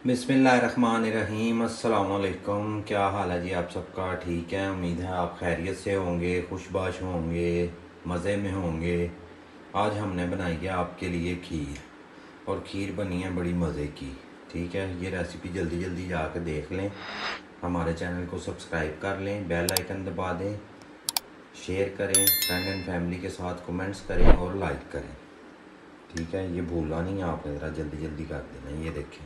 बिस्मिल्लाहिर्रहमानिर्रहीम। अस्सलाम वालेकुम। क्या हाल है जी आप सबका? ठीक है, उम्मीद है आप खैरियत से होंगे, खुशबाश होंगे, मज़े में होंगे। आज हमने बनाई है आपके लिए खीर, और खीर बनी है बड़ी मज़े की। ठीक है, ये रेसिपी जल्दी जल्दी जाकर देख लें, हमारे चैनल को सब्सक्राइब कर लें, बेल आइकन दबा दें, शेयर करें, फ्रेंड एंड फैमिली के साथ कमेंट्स करें और लाइक करें। ठीक है, ये भूलना नहीं है आपने, ज़रा जल्दी जल्दी कर देना। ये देखें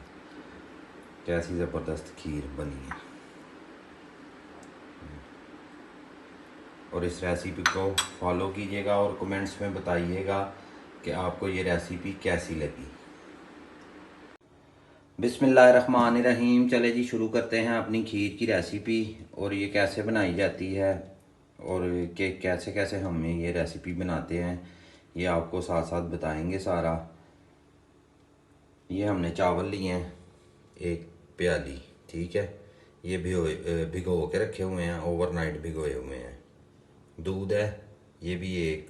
कैसी ज़बरदस्त खीर बनी है। और इस रेसिपी को फॉलो कीजिएगा और कमेंट्स में बताइएगा कि आपको ये रेसिपी कैसी लगी। बिस्मिल्लाहिर्रहमानिर्रहीम। चले जी, शुरू करते हैं अपनी खीर की रेसिपी, और ये कैसे बनाई जाती है और कि कैसे कैसे हम ये रेसिपी बनाते हैं, ये आपको साथ साथ बताएंगे सारा। ये हमने चावल लिए हैं एक प्याली। ठीक है, ये भिगो के रखे हुए हैं, ओवरनाइट भिगोए हुए हैं। दूध है, ये भी एक।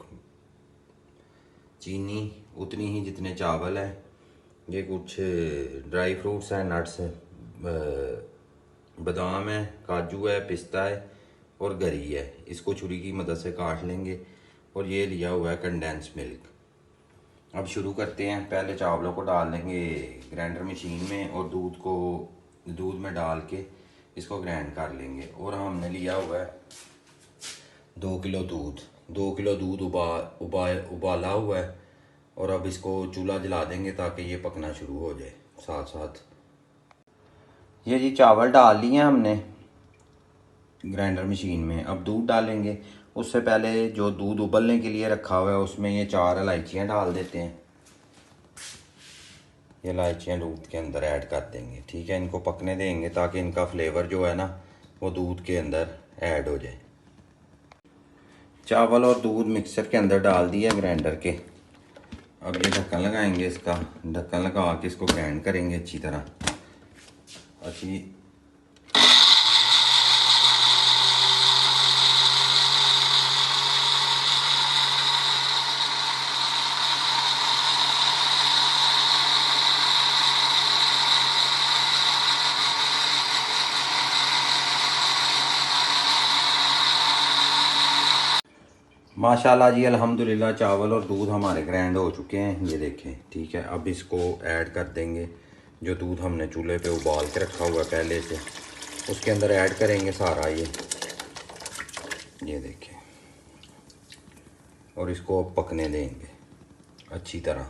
चीनी उतनी ही जितने चावल है। ये कुछ ड्राई फ्रूट्स हैं, नट्स है, बादाम है, काजू है, पिस्ता है और गरी है। इसको छुरी की मदद से काट लेंगे। और ये लिया हुआ है कंडेंस मिल्क। अब शुरू करते हैं। पहले चावलों को डाल देंगे ग्राइंडर मशीन में, और दूध में डाल के इसको ग्राइंड कर लेंगे। और हमने लिया हुआ है 2 किलो दूध। 2 किलो दूध उबाला हुआ है। और अब इसको चूल्हा जला देंगे ताकि ये पकना शुरू हो जाए साथ साथ। ये जी चावल डाल लिए हैं हमने ग्राइंडर मशीन में। अब दूध डालेंगे। उससे पहले जो दूध उबलने के लिए रखा हुआ है उसमें ये 4 इलायचियाँ डाल देते हैं। ये इलायचियाँ दूध के अंदर ऐड कर देंगे। ठीक है, इनको पकने देंगे ताकि इनका फ्लेवर जो है ना वो दूध के अंदर ऐड हो जाए। चावल और दूध मिक्सर के अंदर डाल दिया ग्राइंडर के। अब ये ढक्कन लगाएंगे, इसका ढक्कन लगा के इसको ग्राइंड करेंगे अच्छी तरह। अच्छी माशाल्लाह जी, अल्हम्दुलिल्लाह चावल और दूध हमारे ग्राइंड हो चुके हैं, ये देखें। ठीक है, अब इसको ऐड कर देंगे। जो दूध हमने चूल्हे पे उबाल के रखा हुआ है पहले से, उसके अंदर ऐड करेंगे सारा ये देखें। और इसको अब पकने देंगे अच्छी तरह।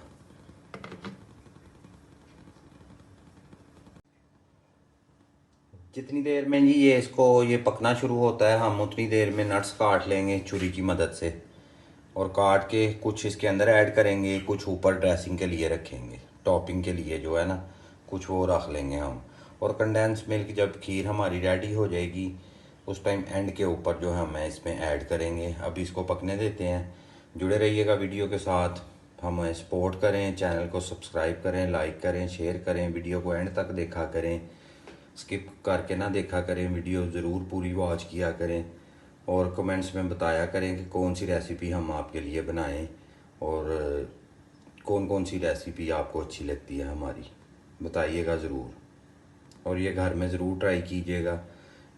जितनी देर में जी ये पकना शुरू होता है, हम उतनी देर में नट्स काट लेंगे छुरी की मदद से। और काट के कुछ इसके अंदर ऐड करेंगे, कुछ ऊपर ड्रेसिंग के लिए रखेंगे, टॉपिंग के लिए जो है ना, कुछ वो रख लेंगे हम। और कंडेंस मिल्क जब खीर हमारी रेडी हो जाएगी उस टाइम एंड के ऊपर जो है हम इसमें ऐड करेंगे। अब इसको पकने देते हैं। जुड़े रहिएगा वीडियो के साथ, हमें सपोर्ट करें, चैनल को सब्सक्राइब करें, लाइक करें, शेयर करें, वीडियो को एंड तक देखा करें, स्किप करके ना देखा करें, वीडियो ज़रूर पूरी वॉच किया करें। और कमेंट्स में बताया करें कि कौन सी रेसिपी हम आपके लिए बनाएं, और कौन कौन सी रेसिपी आपको अच्छी लगती है हमारी, बताइएगा ज़रूर। और ये घर में ज़रूर ट्राई कीजिएगा।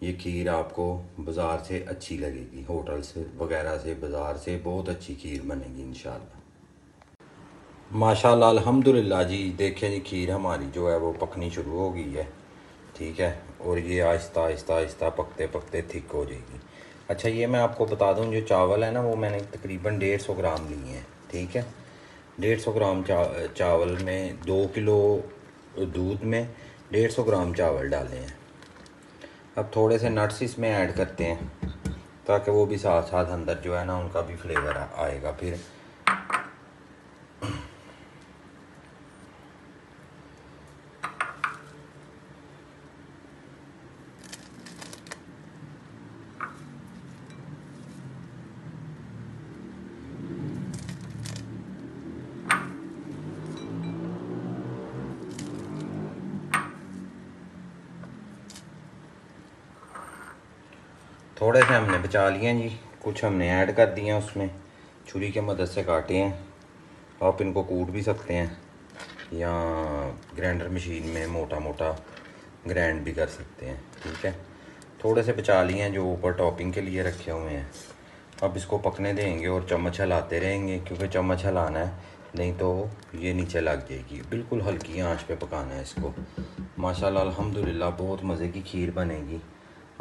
ये खीर आपको बाज़ार से अच्छी लगेगी, होटल से वगैरह से, बाज़ार से बहुत अच्छी खीर बनेगी इंशाल्लाह। माशाल्लाह अल्हम्दुलिल्लाह जी, देखें जी खीर हमारी जो है वो पकनी शुरू हो गई है। ठीक है, और ये आहिस्ता आहिस्ता आहिस्ता पकते पकते थिक हो जाएगी। अच्छा, ये मैं आपको बता दूं, जो चावल है ना वो मैंने तकरीबन 150 ग्राम लिए हैं। ठीक है, 150 ग्राम चावल में 2 किलो दूध में 150 ग्राम चावल डाले हैं। अब थोड़े से नट्स इसमें ऐड करते हैं ताकि वो भी साथ साथ अंदर जो है ना उनका भी फ्लेवर आएगा फिर। थोड़े से हमने बचा लिए हैं जी, कुछ हमने ऐड कर दिए हैं उसमें, छुरी की मदद से काटे हैं। आप इनको कूट भी सकते हैं। या ग्राइंडर मशीन में मोटा मोटा ग्राइंड भी कर सकते हैं। ठीक है, थोड़े से बचा लिए हैं जो ऊपर टॉपिंग के लिए रखे हुए हैं। अब इसको पकने देंगे और चम्मच हिलाते रहेंगे, क्योंकि चम्मच हिलाना है, नहीं तो ये नीचे लग जाएगी। बिल्कुल हल्की आंच पे पकाना है इसको। माशाल्लाह अल्हम्दुलिल्लाह बहुत मज़े की खीर बनेगी।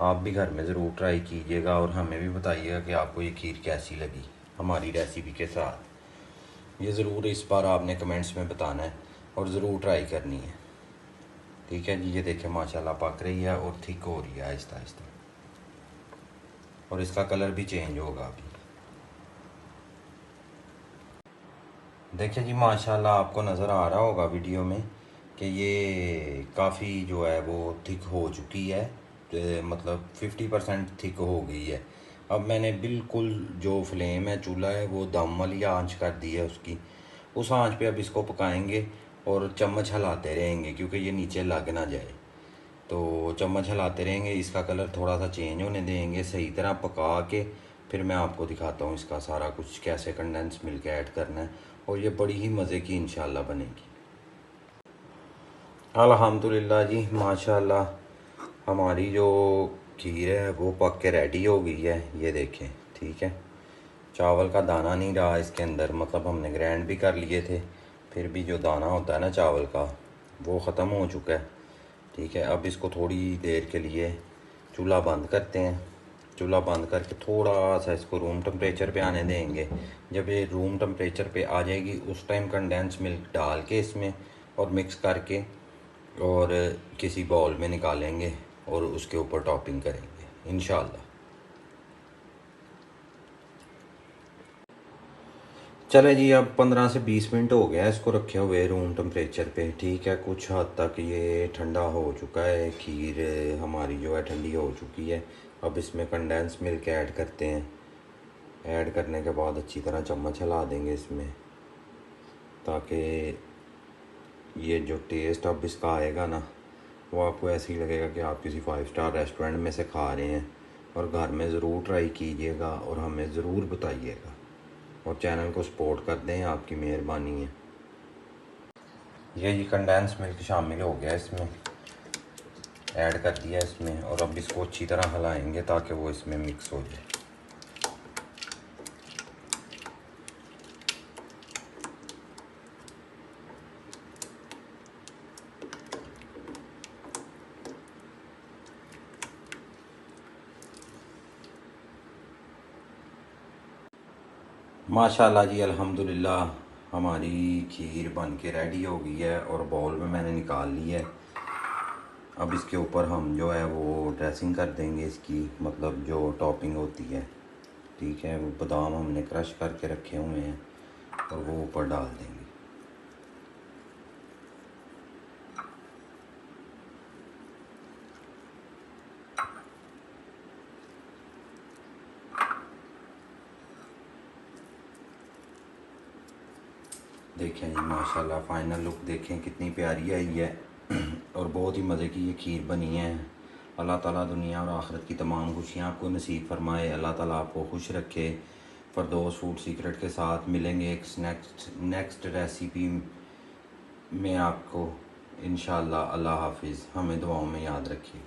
आप भी घर में ज़रूर ट्राई कीजिएगा और हमें भी बताइएगा कि आपको ये खीर कैसी लगी हमारी रेसिपी के साथ। ये ज़रूर इस बार आपने कमेंट्स में बताना है और ज़रूर ट्राई करनी है। ठीक है जी, ये देखें माशाल्लाह पक रही है और थिक हो रही है आहिस्ता आहिस्ता, और इसका कलर भी चेंज होगा अभी। देखिए जी माशाल्लाह आपको नज़र आ रहा होगा वीडियो में कि ये काफ़ी जो है वो थिक हो चुकी है, मतलब 50% थिक हो गई है। अब मैंने बिल्कुल जो फ्लेम है चूल्हा है वो दम वाली आंच कर दी है उसकी। उस आंच पे अब इसको पकाएंगे और चम्मच हिलाते रहेंगे, क्योंकि ये नीचे लग ना जाए। तो चम्मच हिलाते रहेंगे, इसका कलर थोड़ा सा चेंज होने देंगे, सही तरह पका के फिर मैं आपको दिखाता हूँ इसका सारा कुछ कैसे कंडेंस मिल्क ऐड करना है, और ये बड़ी ही मज़े की इंशाल्लाह बनेगी। अल्हम्दुलिल्लाह जी माशाल्लाह हमारी जो खीर है वो पक के रेडी हो गई है, ये देखें। ठीक है, चावल का दाना नहीं रहा इसके अंदर, मतलब हमने ग्राइंड भी कर लिए थे, फिर भी जो दाना होता है ना चावल का वो ख़त्म हो चुका है। ठीक है, अब इसको थोड़ी देर के लिए चूल्हा बंद करते हैं। चूल्हा बंद करके थोड़ा सा इसको रूम टेम्परेचर पे आने देंगे। जब ये रूम टेम्परेचर पे आ जाएगी उस टाइम कंडेंस मिल्क डाल के इसमें और मिक्स करके और किसी बाउल में निकालेंगे और उसके ऊपर टॉपिंग करेंगे इंशाल्लाह। चले जी, अब 15 से 20 मिनट हो गया इसको रखे हुए रूम टेम्परेचर पे। ठीक है, कुछ हद तक ये ठंडा हो चुका है, खीर हमारी जो है ठंडी हो चुकी है। अब इसमें कंडेंस मिल्क ऐड करते हैं। ऐड करने के बाद अच्छी तरह चम्मच हिला देंगे इसमें, ताकि ये जो टेस्ट अब इसका आएगा ना वो आपको ऐसे ही लगेगा कि आप किसी 5 स्टार रेस्टोरेंट में से खा रहे हैं। और घर में ज़रूर ट्राई कीजिएगा और हमें ज़रूर बताइएगा, और चैनल को सपोर्ट कर दें, आपकी मेहरबानी है। ये कंडेंस मिल्क शामिल हो गया इसमें, ऐड कर दिया इसमें, और अब इसको अच्छी तरह हिलाएंगे ताकि वो इसमें मिक्स हो जाए। माशाल्लाह जी अल्हम्दुलिल्लाह हमारी खीर बन के रेडी हो गई है और बाउल में मैंने निकाल ली है। अब इसके ऊपर हम जो है वो ड्रेसिंग कर देंगे इसकी, मतलब जो टॉपिंग होती है। ठीक है, वो बादाम हमने क्रश करके रखे हुए हैं और वो ऊपर डाल देंगे। देखें जी माशाल्लाह फाइनल लुक देखें कितनी प्यारी आई है और बहुत ही मज़े की ये खीर बनी है। अल्लाह ताला दुनिया और आखिरत की तमाम खुशियाँ आपको नसीब फरमाए। अल्लाह ताला आपको खुश रखे। फ़रदौस फूड सीक्रेट के साथ मिलेंगे एक नेक्स्ट रेसिपी में आपको इंशाल्लाह। अल्लाह हाफिज़, हमें दुआओं में याद रखिए।